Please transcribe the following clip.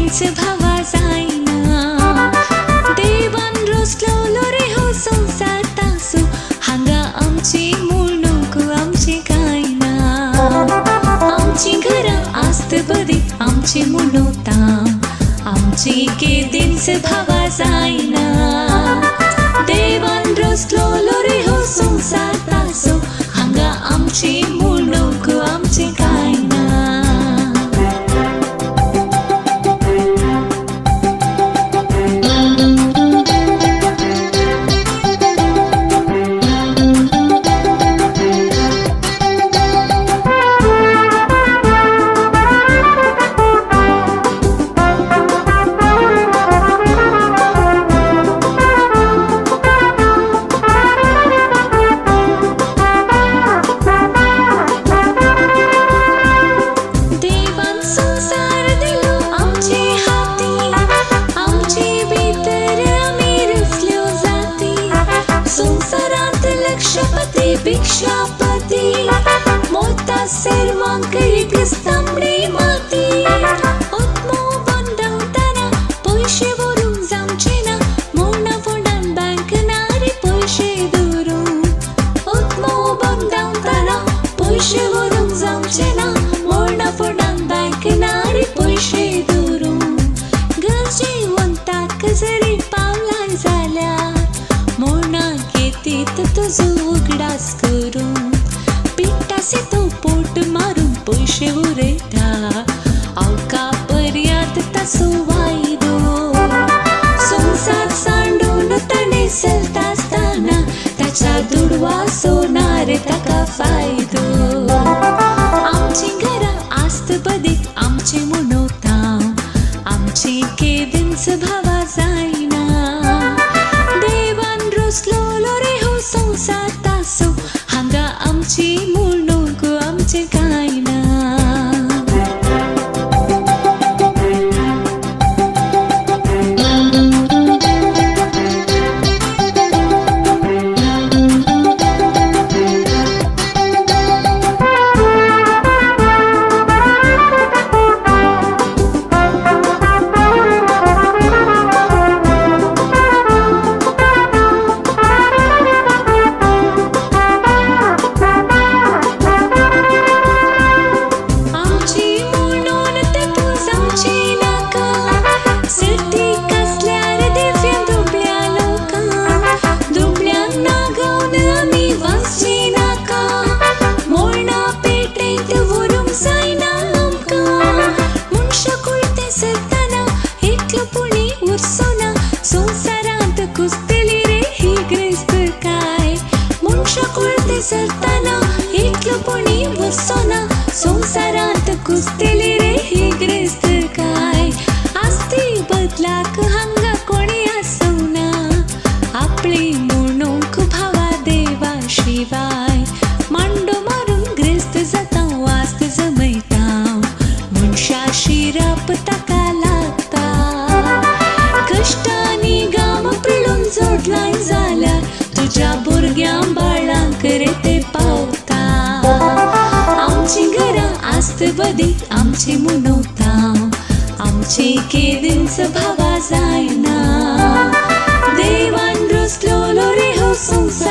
केदींच भावा जायना देवान रोसलो रे हो संसार तासो हांगा आमची मूळ नको आमचे काय ना आमची घरां आस्त बरी आमची मुनोता आमची केदींच भावा जायना देवान रोसलो रे हो संसार तासो हांगा आमची मूळ नको आमचे काय ना भिक्षापती मोता सर्वांकरी स्तंभे माती उत्मो बंधवताना पैसे वरून जावचे ना मोना फोंडान बँक नारी पैसे दवरून उत्मो बंधवताना पैसे वरून जावचे ना मोना फोंडान बँक नारी पैसे दवरून गरजेवंताक जरी पावलां जाल्यार मोना केतीत तुजो उगडास करून पिट्टासे तो पोट मारून पैसे उरयता अवका पर्यात ताचो वायदो संसार सांडून ताणें चलता आसतना ताच्या दुडवा सोनार ताका फायदो आमची घरां आस्त बदीक आमचें मनोवता आमची केदींच भावा जायना देवान रोसलो रे हो संसार तासो हांगा आमची मूळ नको आमचे काय ना सरताना एकलोपणी वसोना संसारांत कुस्तेली रे ही ग्रेस्त काय आस्ती बदलाक हांगा कोणी आसवना आपली म्हणूंक भावा देवा शिवाय मांडो मारून ग्रेस्त जाता वास्त जमयता मनशा शिराप ताका लागता कश्टांनी गाम पिळून जोडलाय जाल्यार तुज्या भुरग्यां बाळांक रे ते पावता आमची घरां आस्त बदीक आमची मनोवता आमची केदींच भावा जायना देवान रोसलो रे हो संसार